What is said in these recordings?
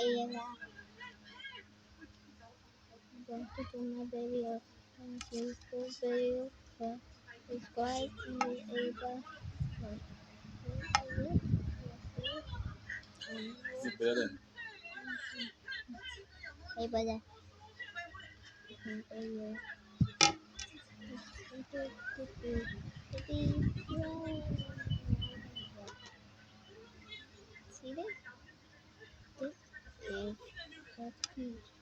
Ava. Welcome to my video. And this video subscribe to Ava. Ava dah. See this? This is a piece.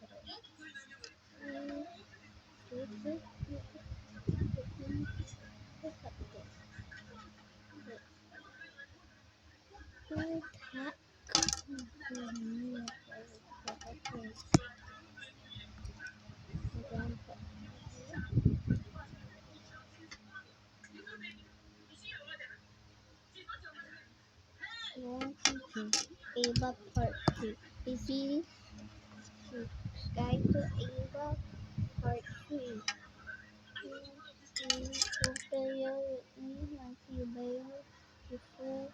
Ava Part 2. You see, subscribe to Ava Part 3. Video with me, like you bear before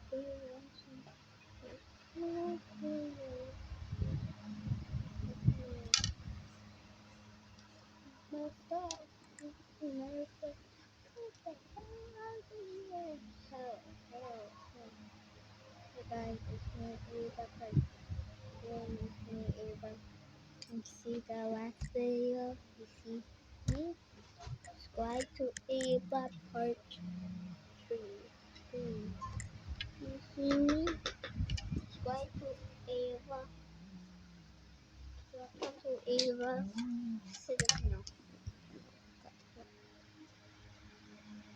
guys, it's me, Ava Part 1. It's me, Ava. You see the last video? You see me? Subscribe to Ava Part 3. You see me? Subscribe to Ava. Welcome to Ava. Sit down now.